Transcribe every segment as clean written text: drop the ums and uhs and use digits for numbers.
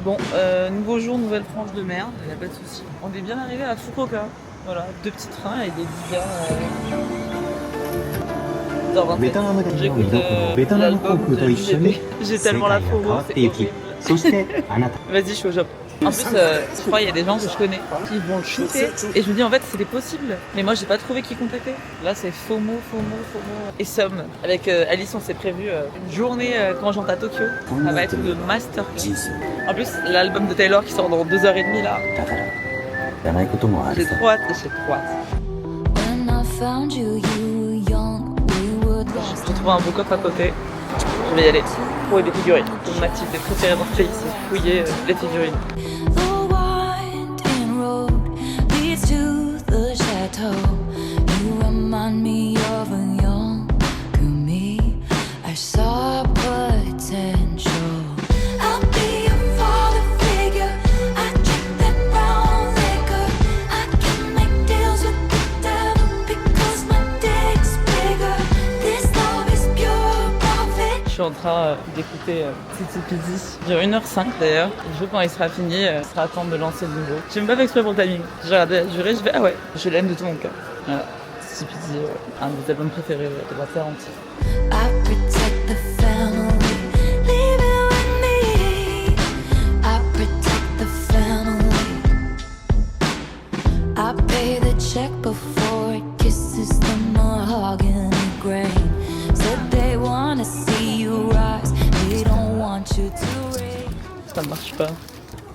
Bon, nouveau jour, nouvelle frange de merde, y a pas de souci. On est bien arrivé à Fukuoka. Voilà, 2 petits trains et des divers. 27. ベトナムでの見 J'écoute どころ、ベトナム航 l'album 空 de と一緒に JP. J'ai 世 tellement 界 la が変 FOMO, わっ c'est ていき、 horrible. そしてあなた Vas-y, je suis au Japon. En plus, je crois qu'il y a des gens que je connais qui vont le shooter. Et je me dis, en fait, c'était possible. Mais moi, j'ai pas trouvé qui contacter. Là, c'est FOMO. Et Somme. Avec Alice, on s'est prévu une journée quand j'entre à Tokyo. Ça va être le masterclass. 人生 En plus, l'album de Taylor qui sort dans 2h30 là. だからじゃないこともある J'ai さ trop hâte, j'ai trop hâte. When I found you, you were young, we were lost. J'ai trouvé un beau coffre à côté. Je vais y aller. Trouver des figurines. Mon activité préférée dans ce pays, c'est fouiller les figurines. The winding road leads to the chateau. You remind me of a younger me. I saw potential. I'll be your father figure. I drink that brown liquor. I can make deals with the devil because my dick's bigger. This love is pure profit. Je suis en train d'écouter Titi Pizzi. Dure 1h05 d'ailleurs. Le jeu, quand il sera fini, il sera temps de lancer le nouveau. J'ai même pas fait exprès pour le timing. J'ai regardé la durée, je vais ah ouais, je l'aime de tout mon cœur. Voilà. Titi Pizzi, un de mes albums préférés de la terre entière. I protect the family, leave it with me. I protect the family. I pay the check before it kisses the mahogany grain. So they wanna see you rise, they don't want you to raise. Ça marche pas.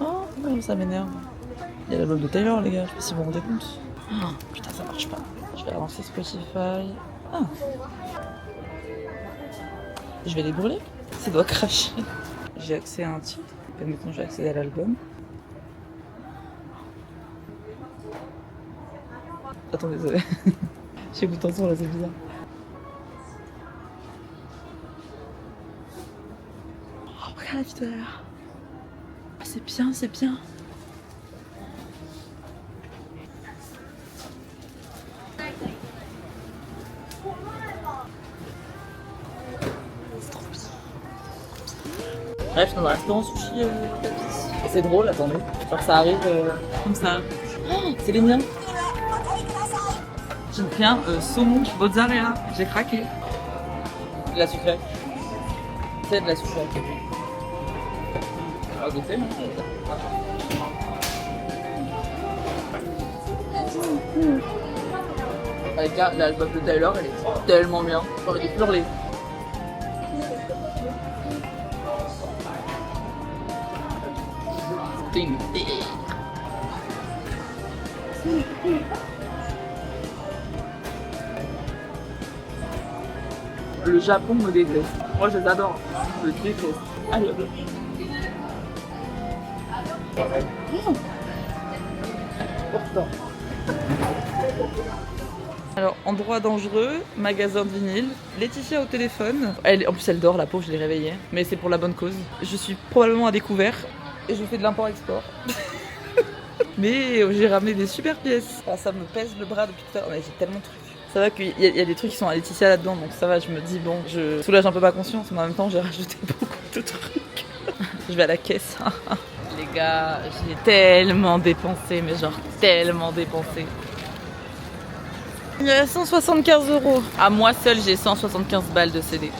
Oh, ça m'énerve. Il y a l'album de Taylor, les gars, je sais pas si vous vous rendez compte. Oh, putain, ça marche pas. Je vais relancer Spotify. Ah. Je vais les brûler. Ça doit cracher. J'ai accès à un titre. Et maintenant, j'ai accédé à l'album. Attends, désolé. J'écoute en son là, c'est bizarre. Oh, regarde la vidéo là. Ah, c'est bien, c'est bien. C'est trop bien. Bref, je suis dans un restaurant sushi c'est drôle, attendez. Genre ça arrive comme ça. Oh, c'est les miens. J'ai pris un saumon mozzarella. J'ai craqué. De la sucrée. C'est de la sucrée. On va goûter. Avec l'album de Taylor, elle est tellement bien. J'aurais dû hurler. Ding. Le Japon me déteste. Moi je les adore. Je les déteste. Ah, Pourtant. Alors, endroit dangereux, magasin de vinyle, Laetitia au téléphone. En plus, elle dort, la pauvre, je l'ai réveillée. Mais c'est pour la bonne cause. Je suis probablement à découvert et je fais de l'import-export. Mais j'ai ramené des super pièces. Ah, ça me pèse le bras depuis tout à l'heure. J'ai tellement de trucs. Ça va qu'il y a des trucs qui sont à Laetitia là-dedans, donc ça va, je me dis, bon, je soulage un peu ma conscience, mais en même temps, j'ai rajouté beaucoup de trucs. Je vais à la caisse. Les gars, j'ai tellement dépensé, mais genre tellement dépensé. Il y a 175 €. À moi seule, j'ai 175 balles de CD.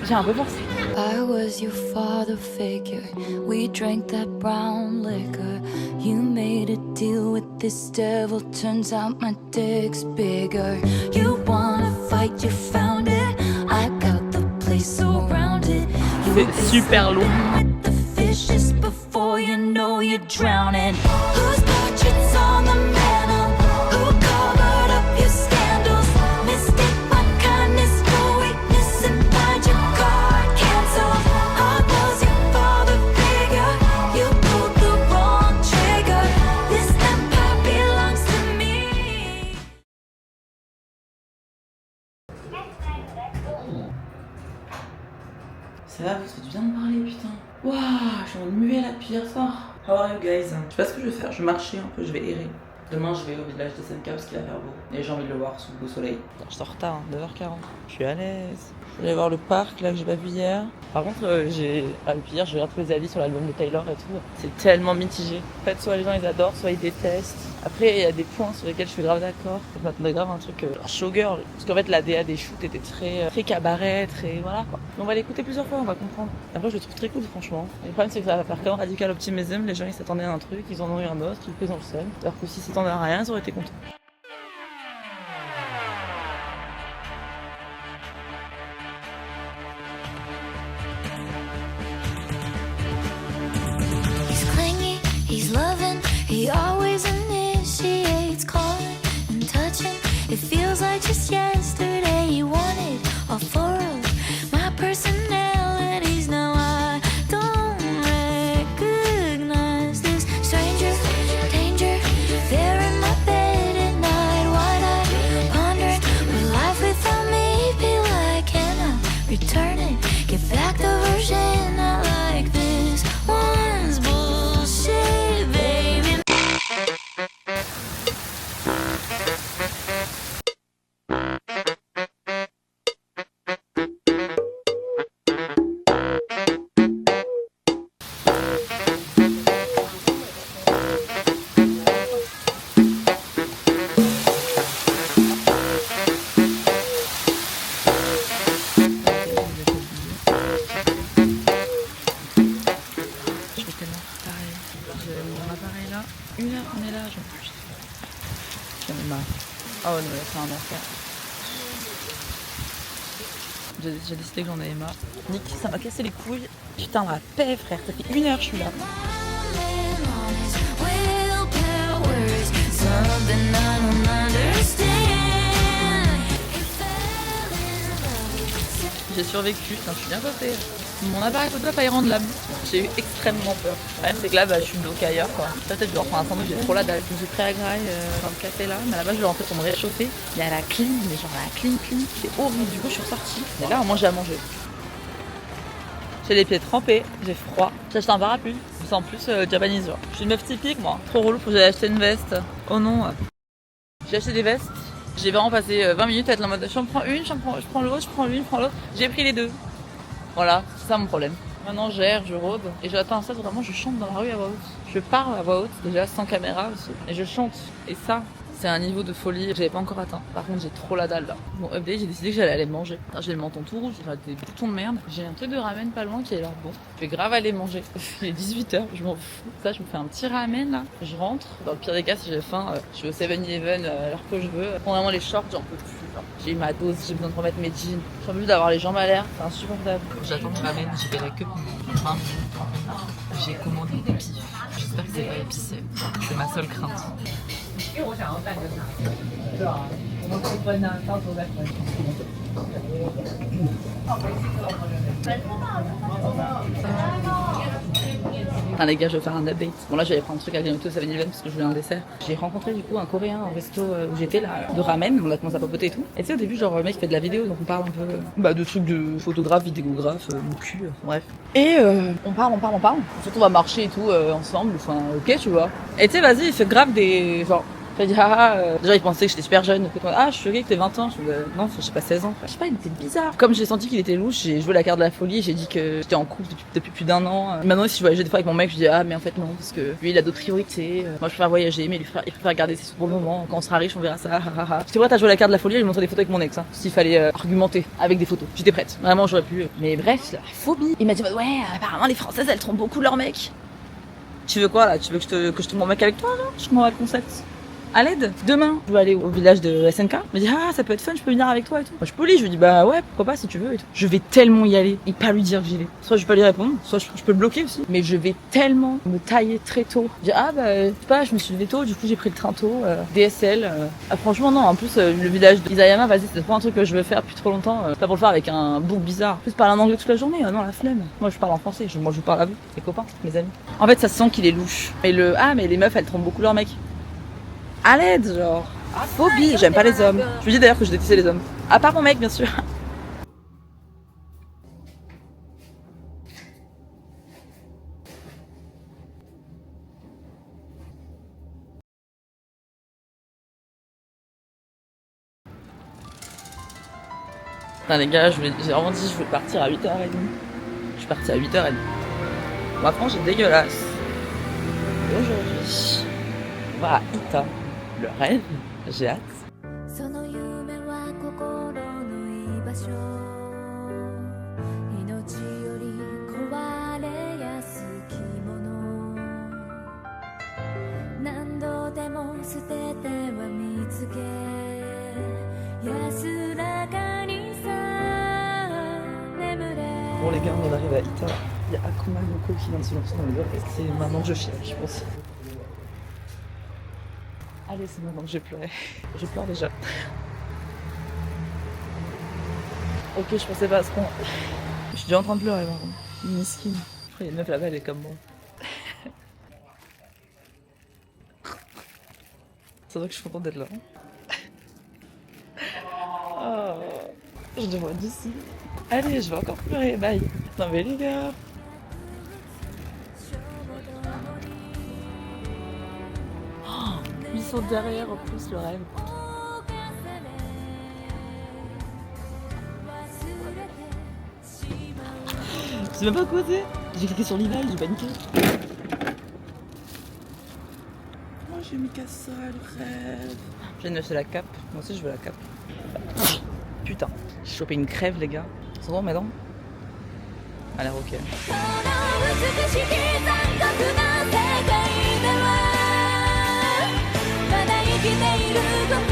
J'ai un peu pensé. I was your father figure. We drank that brown liquor. You made a deal with this devil. Turns out my dick's bigger. You wanna fight, you found it. I got the place surrounded. C'est super lourd. With the fishes before you know you're drowning. Whose portraits on the mantle? Who covered up your scandals? Mistake my kindness for weakness and find your card canceled. I was your father figure. You pulled the wrong trigger. This empire belongs to me. Ça va, parce que tu viens de parler, putain. Waouh, je suis en muet là depuis hier soir. How are you guys? Je sais pas ce que je vais faire, je vais marcher un peu, je vais errer. Demain, je vais au village de SNK parce qu'il va faire beau. Et j'ai envie de le voir sous le beau soleil. Je suis en retard, 9h40. Je suis à l'aise. Je vais aller voir le parc là que j'ai pas vu hier. Par contre, depuis hier, je regarde tous les avis sur l'album de Taylor et tout. C'est tellement mitigé. En fait, soit les gens ils adorent, soit ils détestent. Après, il y a des points sur lesquels je suis grave d'accord. Je m'attendais grave à un truc showgirl. Parce qu'en fait, la DA des shoots était très cabaret, très voilà quoi. Mais on va l'écouter plusieurs fois, on va comprendre. Après, je le trouve très cool, franchement. Et le problème, c'est que ça va faire comme Radical Optimism. Les gens ils s'attendaient à un truc, ils en ont eu un autre, ils ont le seum. Alors que s'ils s'attendaient à rien, ils auraient été contents. He's clingy, he's loving, he always initiates calling and touching. It feels like just yesterday he wanted all four of my personalities. Now I don't recognize this stranger, danger. There in my bed at night, wide-eyed, pondering what life without me be like. Can I return it? Get back the version I like. This one's bullshit, baby. Je vais tellement pareil. J'ai mon appareil là. 1 heure on est là, j'en peux plus. J'en ai marre. Oh non, c'est un enfer. J'ai décidé que j'en avais marre. Nick, ça m'a cassé les couilles. Putain, la paix, frère. Ça fait 1 heure que je suis là. J'ai survécu, putain, je suis bien côté. Mon appareil photo va pas y rendre l'âme. J'ai eu extrêmement peur. Le problème, c'est que là, je suis bloquée ailleurs, quoi. Peut-être que je vais reprendre un sandwich, j'ai trop la dalle. J'ai pris à Graille dans le café là, mais à la base, je vais rentrer pour me réchauffer. Il y a la clim, mais genre la clim, c'est horrible. Du coup, je suis ressortie. Et là, au moins, j'ai à manger. J'ai les pieds trempés, j'ai froid. J'ai acheté un parapluie. C'est en plus Japanese, genre. Je suis une meuf typique, moi. Trop relou, faut que j'aille acheter une veste. Oh non. J'ai acheté des vestes. J'ai vraiment passé 20 minutes à être en mode j'en prends une, je prends l'autre, je prends l'une, je prends l'autre. J'ai pris les deux. Voilà, c'est ça mon problème. Maintenant je rôde et j'attends ça, vraiment je chante dans la rue à voix haute. Je parle à voix haute, déjà sans caméra aussi. Et je chante. Et ça, c'est un niveau de folie que j'avais pas encore atteint. Par contre j'ai trop la dalle là. Bon update, j'ai décidé que j'allais aller manger. J'ai le menton tout rouge, j'ai des boutons de merde. J'ai un truc de ramen pas loin qui a l'air bon. Je vais grave aller manger. Il est 18h, je m'en fous. Ça, je me fais un petit ramen là. Je rentre. Dans le pire des cas, si j'ai faim, je vais au 7-Eleven à l'heure que je veux. Vraiment les shorts, j'en peux plus. J'ai eu ma dose, j'ai besoin de remettre mes jeans. J'ai envie d'avoir les jambes à l'air, c'est insupportable. J'attends le ramen, j'ai fait la queue pendant 20 minutes. J'ai commandé des pifs. J'espère que c'est pas épicé. C'est ma seule crainte. Enfin les gars, je vais faire un update. Bon là, j'allais prendre un truc à grignoter au 7-Eleven parce que je voulais un dessert. J'ai rencontré du coup un coréen au resto où j'étais là, de ramen. On a commencé à papoter et tout. Et tu sais, au début, genre le mec fait de la vidéo, donc on parle un peu de trucs de photographe, vidéographe, mon cul, bref. Et on parle. Surtout on va marcher et tout ensemble. Enfin, ok, tu vois. Et tu sais, vas-y, il fait grave des genre. J'ai dit, déjà, il pensait que j'étais super jeune. Je suis choquée que t'aies 20 ans. Je dis, non, je sais pas, 16 ans. Je sais pas, il était bizarre. Comme j'ai senti qu'il était louche, j'ai joué la carte de la folie. J'ai dit que j'étais en couple depuis plus d'1 an. Maintenant, si je voyageais des fois avec mon mec, je dis, mais en fait, non, parce que lui, il a d'autres priorités. Moi, je préfère voyager, mais il préfère garder ses sous pour le moment. Quand on sera riche, on verra ça. J'étais prête à jouer la carte de la folie et lui montrer des photos avec mon ex. S'il fallait argumenter avec des photos. J'étais prête. Vraiment, j'aurais pu. Mais bref, la phobie. Il m'a dit, ouais, apparemment, les Françaises, elles trompent beaucoup leur mec. Tu veux quoi, là? Tu veux que je te mon mec avec toi, là? Je comprends pas le concept. À l'aide, demain, je vais aller au village de SNK. Il me dit, ça peut être fun, je peux venir avec toi et tout. Moi, je polie, je lui dis, bah ouais, pourquoi pas si tu veux et tout. Je vais tellement y aller et pas lui dire que j'y vais. Soit je vais pas lui répondre, soit je peux le bloquer aussi. Mais je vais tellement me tailler très tôt. Je dis, je sais pas, je me suis levée tôt, du coup j'ai pris le train tôt, DSL. Franchement, non, en plus, le village d'Isayama, vas-y, c'est trop un truc que je veux faire depuis trop longtemps. Pas pour le faire avec un book bizarre. En plus, parler en anglais toute la journée, non, la flemme. Moi, je parle en français, moi, je parle à vous, mes copains, mes amis. En fait, ça se sent qu'il est louche. Mais mais les meufs, elles trompent beaucoup leur mec. À l'aide, genre. Phobie, j'aime pas les hommes. Je lui dis d'ailleurs que je détestais les hommes. À part mon mec, bien sûr. Putain les gars, j'ai vraiment dit je veux partir à 8h30. Je suis partie à 8h30. Ma frange est dégueulasse. Et aujourd'hui, on va à Ita. Le rêve, j'ai hâte. その夢は心の居場所命より壊れやすきもの何度でも捨てては見つけ安らかにさ眠れ Bon les gars, on arrive à Ita. Il y a Akuma Yoko qui vient de se lancer dans les doigts. C'est maintenant que je chie, je pense. Allez, c'est maintenant que je pleurais. Je pleure déjà. Ok, je pensais pas à ce point. Je suis déjà en train de pleurer, par contre. Miskine. Je crois qu'il y a une meuf là-bas, elle est comme moi. C'est vrai que je suis contente d'être là. Oh, je devrais être d'ici. Allez, je vais encore pleurer, bye. Non mais les gars. Oh, ils sont derrière en plus, le rêve. Je sais même pas quoi c'est. J'ai cliqué sur l'email, j'ai paniqué. Oh, j'ai mis qu'à ça, le rêve. Je viens de me faire la cape. Moi aussi, je veux la cape. Putain, j'ai chopé une crève, les gars. C'est bon, maintenant? Elle a l'air ok. この美しき残酷な世界ではまだ生きていること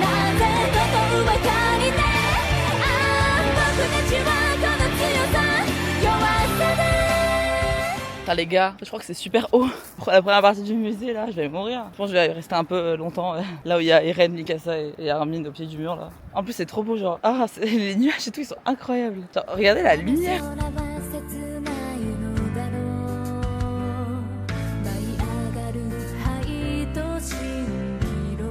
なぜととばかりで僕たちはこの強さ弱さで Putain, les gars, je crois que c'est super haut. Pour la première partie du musée, là, je vais mourir. Je pense que je vais rester un peu longtemps là où il y a Eren, Mikasa et Armin au pied du mur, là. En plus, c'est trop beau, genre. Ah, les nuages et tout, ils sont incroyables. Genre, regardez la lumière. 空は切ないのだろう舞い上がる灰と蜃気楼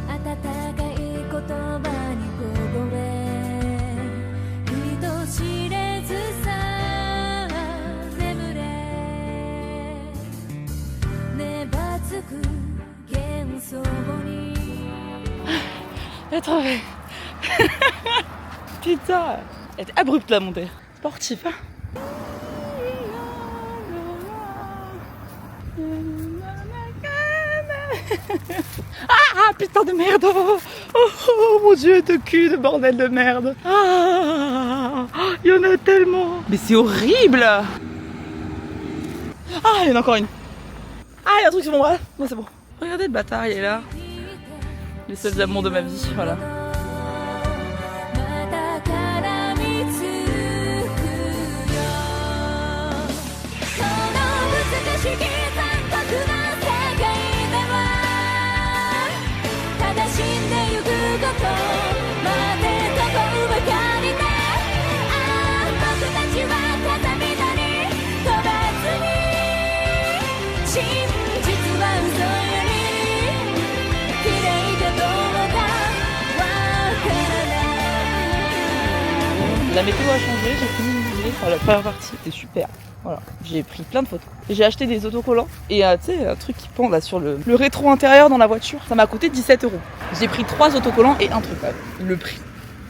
温かい言葉に凍え人知れずさ眠れ粘つく幻想に Attends, mais... Putain, elle était abrupte la montée. Sportif, hein. Ah, putain de merde. Oh, mon dieu de cul, de bordel de merde. Ah, il y en a tellement. Mais c'est horrible. Ah, il y en a encore une. Ah, il y a un truc sur mon bras. Non, c'est bon. Regardez le bâtard, il est là. Les seuls amours de ma vie, voilà. また絡みつくよこの美しき残酷な世界ではただ死んでゆくこと待てとこばかりで僕たちは風みたに飛ばずに真実は嘘より La météo a changé, j'ai fini le musée, enfin, la première partie c'était super. Voilà, j'ai pris plein de photos. J'ai acheté des autocollants et tu sais, un truc qui pend là sur le rétro intérieur dans la voiture. Ça m'a coûté 17 €. J'ai pris 3 autocollants et un truc. Le prix.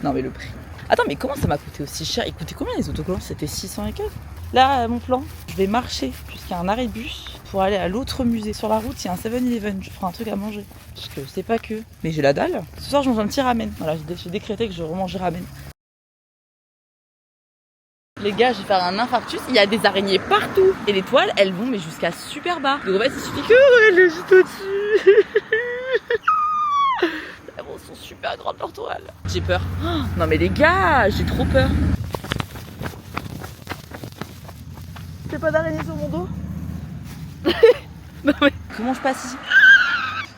Non mais le prix. Attends, mais comment ça m'a coûté aussi cher? Il coûtait combien les autocollants? C'était 600 et quelques. Là, mon plan, je vais marcher jusqu'à un arrêt de bus pour aller à l'autre musée. Sur la route, il y a un 7-Eleven. Je ferai un truc à manger. Parce que c'est pas que. Mais j'ai la dalle. Ce soir, je mange un petit ramen. Voilà, j'ai décrété que je remangeais ramen. Les gars, je vais faire un infarctus. Il y a des araignées partout. Et les toiles, elles vont mais jusqu'à super bas. Donc en fait, il suffit que elle est juste au-dessus. Elles sont super grandes leurs toiles. J'ai peur. Oh, non mais les gars, j'ai trop peur. J'ai pas d'araignée sur mon dos. Non mais comment je passe ici?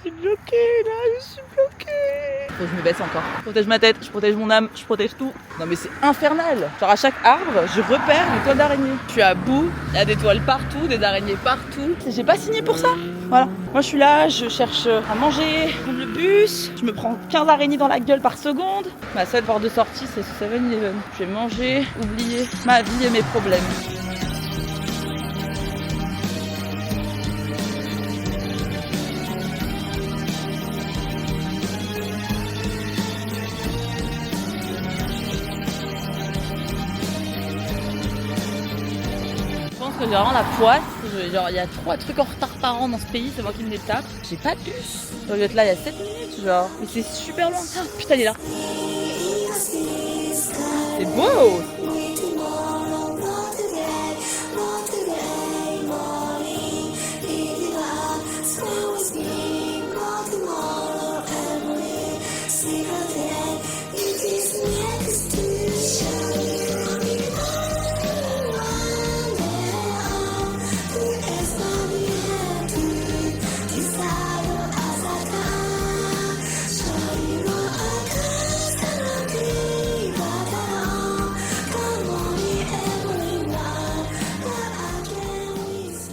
Je suis bloquée là, je suis bloquée. Faut que je me baisse encore. Je protège ma tête, je protège mon âme, je protège tout. Non mais c'est infernal. Genre à chaque arbre, je repère une toile d'araignée. Je suis à bout, il y a des toiles partout, des araignées partout. J'ai pas signé pour ça. Voilà. Moi je suis là, je cherche à manger, je prends le bus, je me prends 15 araignées dans la gueule par seconde. Ma seule porte de sortie c'est ce 7-Eleven. Je vais manger, oublier ma vie et mes problèmes. que j'ai vraiment la poisse. Genre, il y a 3 trucs en retard par an dans ce pays, c'est moi qui me les tape. J'ai pas de bus. Je dois être là il y a 7 minutes, genre. Mais c'est super loin. Ah, putain, il est là. C'est beau.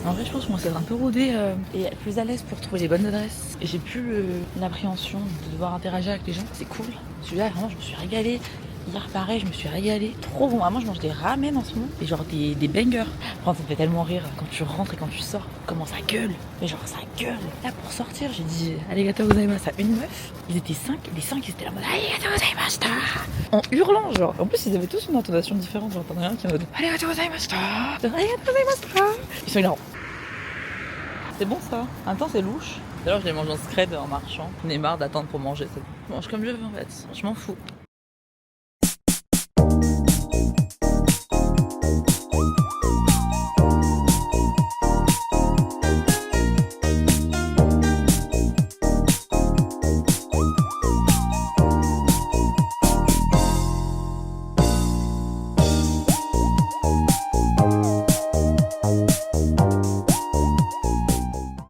En vrai, je pense qu'on s'est un peu rodé et être plus à l'aise pour trouver les bonnes adresses. Et j'ai plus l'appréhension de devoir interagir avec les gens. C'est cool. Celui-là, vraiment, je me suis régalée. Hier, pareil, je me suis régalée. Trop bon. Vraiment, je mange des ramen en ce moment. Et genre des bangers. Enfin, ça me fait tellement rire quand tu rentres et quand tu sors. Comment ça gueule. Mais genre, ça gueule. Là, pour sortir, j'ai dit arigatou gozaimasu à une meuf. Ils étaient 5. Les 5, ils étaient là en mode arigatou gozaimasu. En hurlant, genre. En plus, ils avaient tous une intonation différente. J'entendais rien qui est en mode arigatou gozaimasu. Arigatou gozaimasu. Ils sont là. C'est bon ça. En même temps, c'est louche. D'ailleurs, je l'ai mangé en scred en marchant. J'en ai marre d'attendre pour manger. Je mange comme je veux en fait. Je m'en fous.